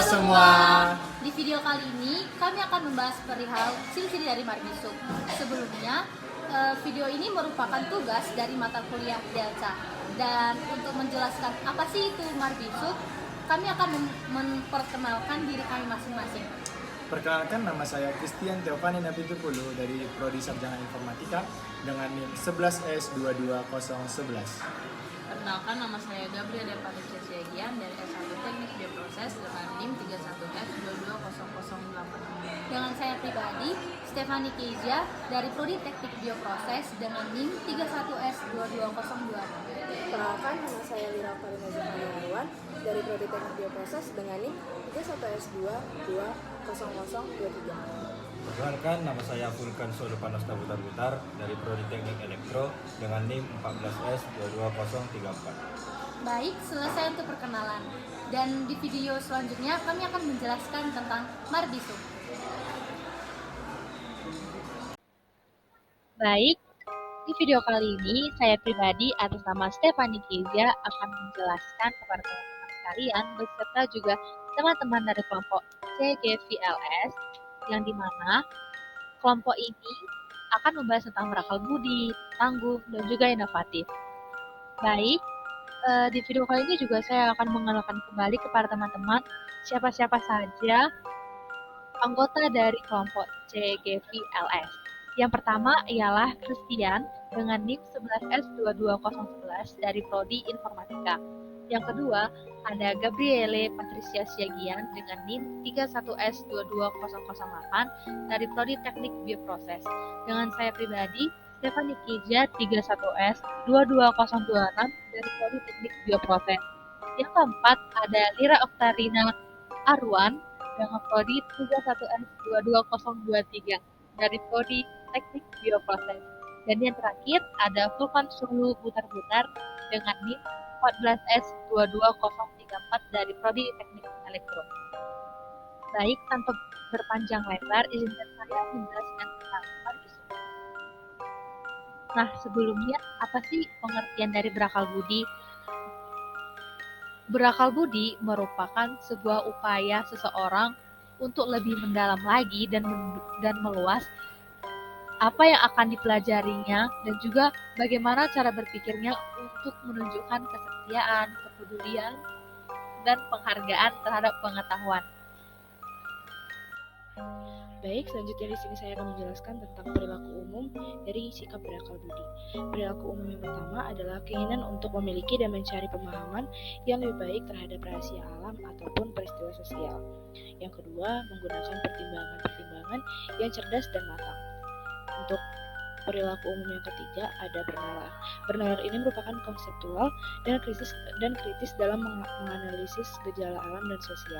semua. Di video kali ini kami akan membahas perihal ciri-ciri dari Marbisub. Sebelumnya, video ini merupakan tugas dari mata kuliah Delta. Dan untuk menjelaskan apa sih itu Marbisub, kami akan memperkenalkan diri kami masing-masing. Perkenalkan, nama saya Christian Teofani Napitupulu dari Prodi Sarjana Informatika dengan NIM 11S22011. Perkenalkan, nama saya Gabriela Patricia Siagian dari S1 Teknik Bioproses dengan NIM 31F22008. Dengan saya pribadi, Stefani Kezia dari Prodi Teknik Bioproses dengan NIM 31S22026. Perkenalkan, nama saya Lira Farina Zahra dari Prodi Teknik Bioproses dengan NIM 31S2200023. Perkenalkan, nama saya Vulkan Sodopanasta Butar-Butar dari Prodi Teknik Elektro dengan NIM 14S22034. Baik, selesai untuk perkenalan. Dan di video selanjutnya kami akan menjelaskan tentang Marbisub. Baik, di video kali ini saya pribadi atas nama Stefani Kezia akan menjelaskan kepada teman-teman sekalian beserta juga teman-teman dari kelompok CGVLS yang dimana kelompok ini akan membahas tentang berakal budi, tangguh, dan juga inovatif. Baik, di video kali ini juga saya akan mengenalkan kembali kepada teman-teman siapa-siapa saja anggota dari kelompok CGVLS. Yang pertama ialah Christian dengan NIM 11S22011 dari Prodi Informatika. Yang kedua, ada Gabriele Patricia Siagian dengan NIM 31S22008 dari Prodi Teknik Bioproses. Dengan saya pribadi, Stefani Kezia 31S22026 dari Prodi Teknik Bioproses. Yang keempat, ada Lira Oktarina Arwan dengan Prodi 31S22023 dari Prodi Teknik Bioproses. Dan yang terakhir, ada Vulkan Sulu Butar-Butar dengan NIM 14S22034 dari Prodi Teknik Elektro. Baik, tanpa berpanjang lebar, izinkan saya menjelaskan tentang Marbisub. Nah, sebelumnya, apa sih pengertian dari berakal budi? Berakal budi merupakan sebuah upaya seseorang untuk lebih mendalam lagi dan meluas apa yang akan dipelajarinya dan juga bagaimana cara berpikirnya untuk menunjukkan kesetiaan, kepedulian, dan penghargaan terhadap pengetahuan. Baik, selanjutnya di sini saya akan menjelaskan tentang perilaku umum dari sikap berakal budi. Perilaku umum yang pertama adalah keinginan untuk memiliki dan mencari pemahaman yang lebih baik terhadap rahasia alam ataupun peristiwa sosial. Yang kedua, menggunakan pertimbangan-pertimbangan yang cerdas dan matang. Untuk perilaku umum yang ketiga ada bernalar. Bernalar ini merupakan konseptual dan kritis dalam menganalisis gejala alam dan sosial.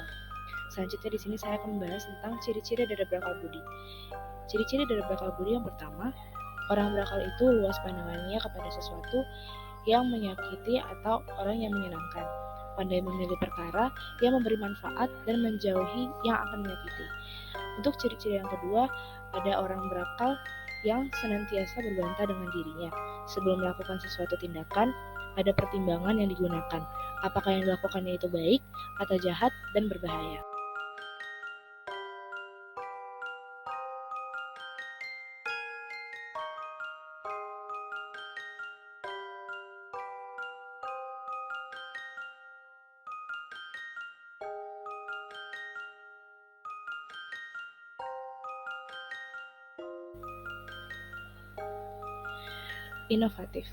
Selanjutnya di sini saya akan membahas tentang ciri-ciri dari berakal budi. Ciri-ciri dari berakal budi yang pertama, orang berakal itu luas pandangannya kepada sesuatu yang menyakiti atau orang yang menyenangkan. Pandai memilih perkara yang memberi manfaat dan menjauhi yang akan menyakiti. Untuk ciri-ciri yang kedua, ada orang berakal yang senantiasa berbantah dengan dirinya. Sebelum melakukan sesuatu tindakan, ada pertimbangan yang digunakan. Apakah yang dilakukannya itu baik atau jahat dan berbahaya. Inovatif.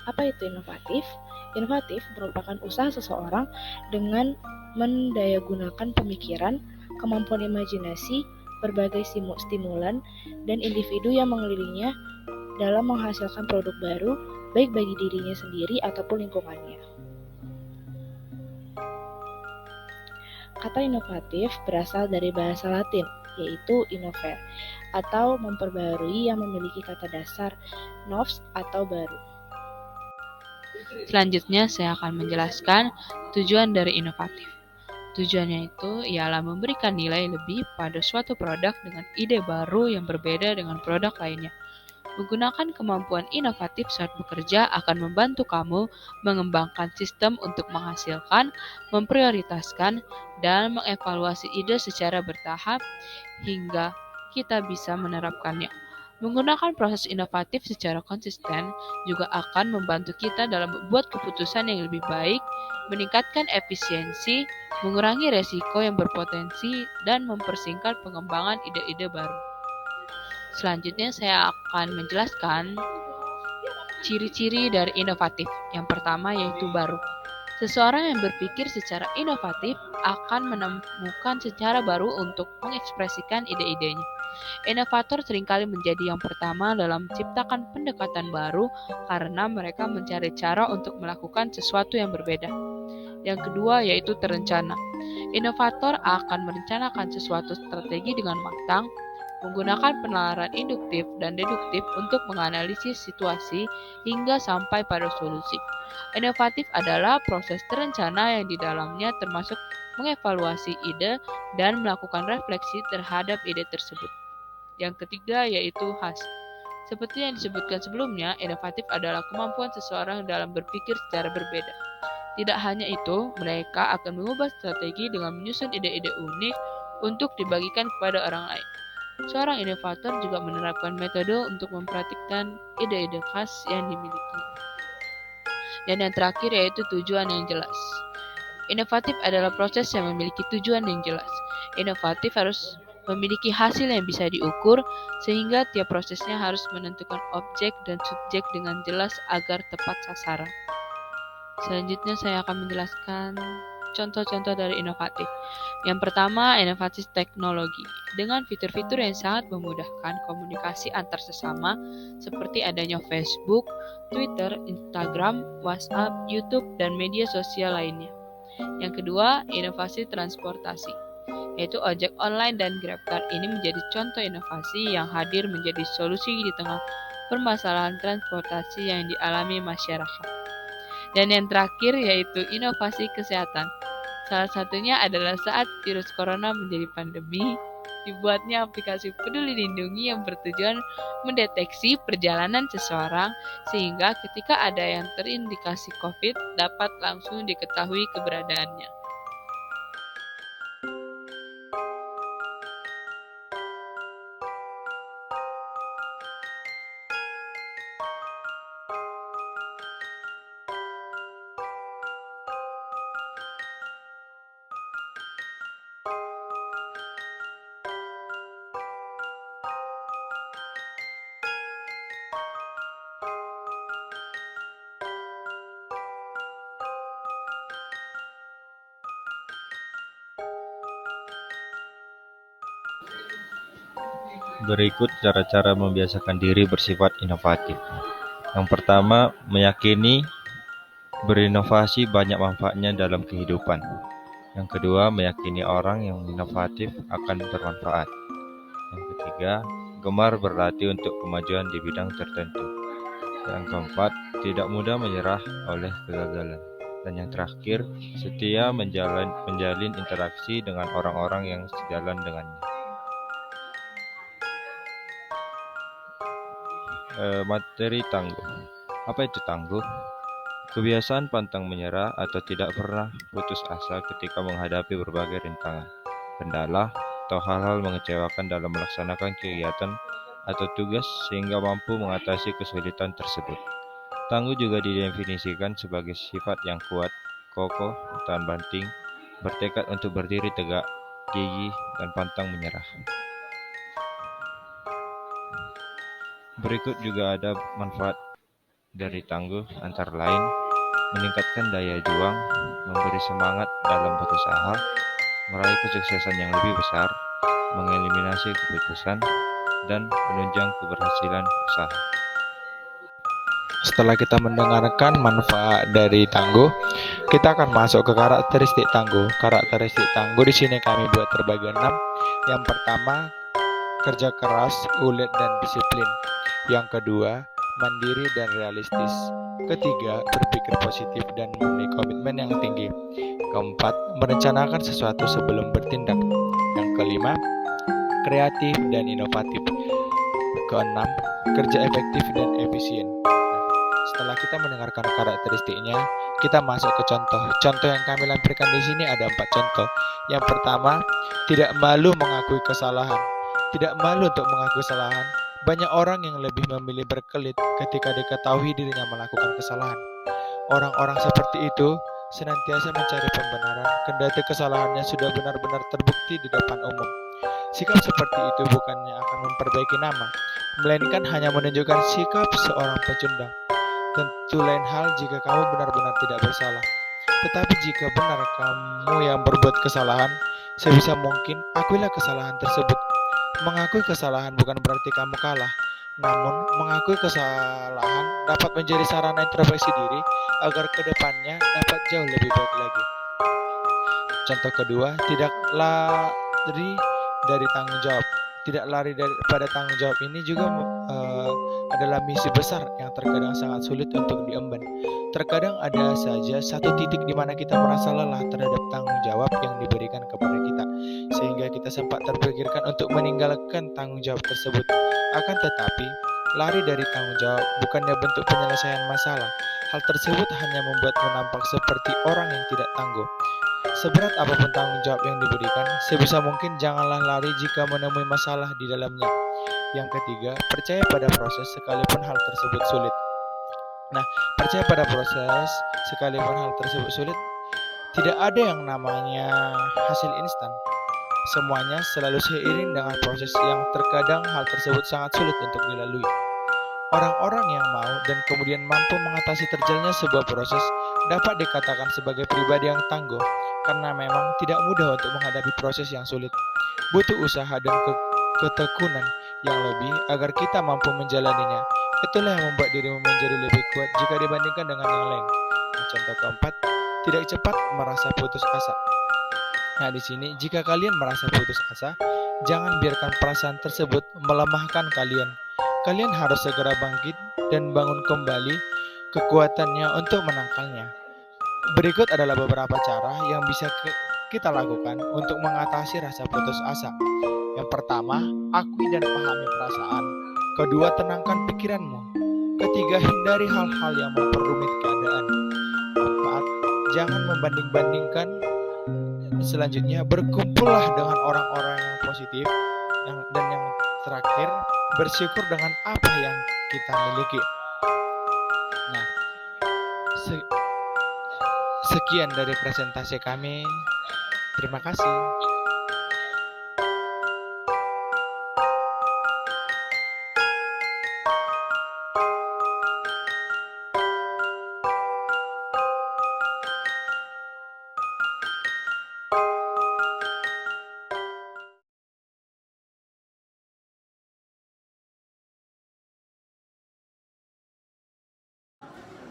Apa itu inovatif? Inovatif merupakan usaha seseorang dengan mendayagunakan pemikiran, kemampuan imajinasi, berbagai stimulan, dan individu yang mengelilinginya dalam menghasilkan produk baru, baik bagi dirinya sendiri ataupun lingkungannya. Kata inovatif berasal dari bahasa Latin, yaitu innovare, atau memperbarui yang memiliki kata dasar novs atau baru. Selanjutnya saya akan menjelaskan tujuan dari inovatif. Tujuannya itu ialah memberikan nilai lebih pada suatu produk dengan ide baru yang berbeda dengan produk lainnya. Menggunakan kemampuan inovatif saat bekerja akan membantu kamu mengembangkan sistem untuk menghasilkan, memprioritaskan, dan mengevaluasi ide secara bertahap hingga kita bisa menerapkannya. Menggunakan proses inovatif secara konsisten juga akan membantu kita dalam membuat keputusan yang lebih baik, meningkatkan efisiensi, mengurangi resiko yang berpotensi, dan mempersingkat pengembangan ide-ide baru. Selanjutnya saya akan menjelaskan ciri-ciri dari inovatif. Yang pertama yaitu baru. Seseorang yang berpikir secara inovatif akan menemukan secara baru untuk mengekspresikan ide-idenya. Inovator seringkali menjadi yang pertama dalam menciptakan pendekatan baru karena mereka mencari cara untuk melakukan sesuatu yang berbeda. Yang kedua yaitu terencana. Inovator akan merencanakan sesuatu strategi dengan matang, menggunakan penalaran induktif dan deduktif untuk menganalisis situasi hingga sampai pada solusi. Inovatif adalah proses terencana yang di dalamnya termasuk mengevaluasi ide dan melakukan refleksi terhadap ide tersebut. Yang ketiga yaitu khas. Seperti yang disebutkan sebelumnya, inovatif adalah kemampuan seseorang dalam berpikir secara berbeda. Tidak hanya itu, mereka akan mengubah strategi dengan menyusun ide-ide unik untuk dibagikan kepada orang lain. Seorang inovator juga menerapkan metode untuk mempraktikkan ide-ide khas yang dimiliki. Dan yang terakhir yaitu tujuan yang jelas. Inovatif adalah proses yang memiliki tujuan yang jelas. Inovatif harus memiliki hasil yang bisa diukur, sehingga tiap prosesnya harus menentukan objek dan subjek dengan jelas agar tepat sasaran. Selanjutnya saya akan menjelaskan contoh-contoh dari inovatif. Yang pertama, inovasi teknologi. Dengan fitur-fitur yang sangat memudahkan komunikasi antar sesama, seperti adanya Facebook, Twitter, Instagram, WhatsApp, YouTube, dan media sosial lainnya. Yang kedua, inovasi transportasi, yaitu ojek online dan GrabCar. Ini menjadi contoh inovasi yang hadir menjadi solusi di tengah permasalahan transportasi yang dialami masyarakat. Dan yang terakhir yaitu inovasi kesehatan. Salah satunya adalah saat virus corona menjadi pandemi, dibuatnya aplikasi Peduli Lindungi yang bertujuan mendeteksi perjalanan seseorang sehingga ketika ada yang terindikasi COVID dapat langsung diketahui keberadaannya. Berikut cara-cara membiasakan diri bersifat inovatif. Yang pertama, meyakini berinovasi banyak manfaatnya dalam kehidupan. Yang kedua, meyakini orang yang inovatif akan bermanfaat. Yang ketiga, gemar berlatih untuk kemajuan di bidang tertentu. Yang keempat, tidak mudah menyerah oleh kegagalan. Dan yang terakhir, setia menjalin interaksi dengan orang-orang yang sejalan dengannya. Materi tangguh. Apa itu tangguh? Kebiasaan pantang menyerah atau tidak pernah putus asa ketika menghadapi berbagai rintangan, kendala, atau hal-hal mengecewakan dalam melaksanakan kegiatan atau tugas sehingga mampu mengatasi kesulitan tersebut. Tangguh juga didefinisikan sebagai sifat yang kuat, kokoh, tahan banting, bertekad untuk berdiri tegak, gigih, dan pantang menyerah. Berikut juga ada manfaat dari tangguh antara lain meningkatkan daya juang, memberi semangat dalam berusaha, meraih kesuksesan yang lebih besar, mengeliminasi keputusan, dan menunjang keberhasilan usaha. Setelah kita mendengarkan manfaat dari tangguh, kita akan masuk ke karakteristik tangguh. Karakteristik tangguh di sini kami buat terbagi 6. Yang pertama, kerja keras, ulet, dan disiplin. Yang kedua, mandiri dan realistis. Ketiga, berpikir positif dan memiliki komitmen yang tinggi. Keempat, merencanakan sesuatu sebelum bertindak. Yang kelima, kreatif dan inovatif. Keenam, kerja efektif dan efisien. Nah, setelah kita mendengarkan karakteristiknya, kita masuk ke contoh. Contoh yang kami lampirkan di sini ada 4 contoh. Yang pertama, tidak malu mengakui kesalahan. Tidak malu untuk mengakui kesalahan. Banyak orang yang lebih memilih berkelit ketika diketahui dirinya melakukan kesalahan. Orang-orang seperti itu senantiasa mencari pembenaran, kendati kesalahannya sudah benar-benar terbukti di depan umum. Sikap seperti itu bukannya akan memperbaiki nama, melainkan hanya menunjukkan sikap seorang pecundang. Tentu lain hal jika kamu benar-benar tidak bersalah. Tetapi jika benar kamu yang berbuat kesalahan, sebisa mungkin akuilah kesalahan tersebut. Mengakui kesalahan bukan berarti kamu kalah, namun mengakui kesalahan dapat menjadi sarana introspeksi diri agar kedepannya dapat jauh lebih baik lagi. Contoh kedua, tidak lari dari tanggung jawab. Tidak lari pada tanggung jawab ini juga adalah misi besar yang terkadang sangat sulit untuk diemban. Terkadang ada saja satu titik di mana kita merasa lelah terhadap tanggung jawab yang diberikan kepada kita, sehingga kita sempat terpikirkan untuk meninggalkan tanggung jawab tersebut. Akan tetapi, lari dari tanggung jawab bukannya bentuk penyelesaian masalah. Hal tersebut hanya membuatmu nampak seperti orang yang tidak tangguh. Seberat apapun tanggung jawab yang diberikan, sebisa mungkin janganlah lari jika menemui masalah di dalamnya. Yang ketiga, percaya pada proses sekalipun hal tersebut sulit. Nah, percaya pada proses sekalipun hal tersebut sulit. Tidak ada yang namanya hasil instan. Semuanya selalu seiring dengan proses yang terkadang hal tersebut sangat sulit untuk dilalui. Orang-orang yang mau dan kemudian mampu mengatasi terjalannya sebuah proses dapat dikatakan sebagai pribadi yang tangguh, karena memang tidak mudah untuk menghadapi proses yang sulit. Butuh usaha dan ketekunan yang lebih agar kita mampu menjalaninya. Itulah yang membuat dirimu menjadi lebih kuat jika dibandingkan dengan yang lain. Contoh keempat, tidak cepat merasa putus asa. Nah, di sini jika kalian merasa putus asa, jangan biarkan perasaan tersebut melemahkan kalian. Kalian harus segera bangkit dan bangun kembali kekuatannya untuk menangkalnya. Berikut adalah beberapa cara yang bisa kita lakukan untuk mengatasi rasa putus asa. Yang pertama, akui dan pahami perasaan. Kedua, tenangkan pikiranmu. Ketiga, hindari hal-hal yang memperumit keadaan. Keempat, jangan membanding-bandingkan. Selanjutnya, berkumpullah dengan orang-orang yang positif. Dan yang terakhir, bersyukur dengan apa yang kita miliki. Nah, sekian dari presentasi kami. Terima kasih.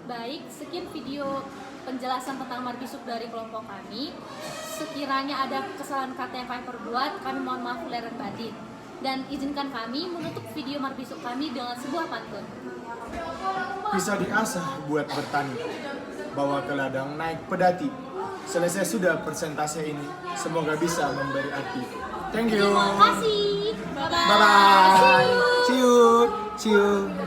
Baik, sekian video penjelasan tentang Markisuk dari kelompok kami. Sekiranya ada kesalahan kata yang kami perbuat, kami mohon maaf lahir dan batin. Dan izinkan kami menutup video Markisuk kami dengan sebuah pantun. Bisa diasah buat bertani, bawa ke ladang naik pedati. Selesai sudah persentase ini, semoga bisa memberi arti. Thank you. Terima kasih. Bye-bye. Bye-bye. See you. See you.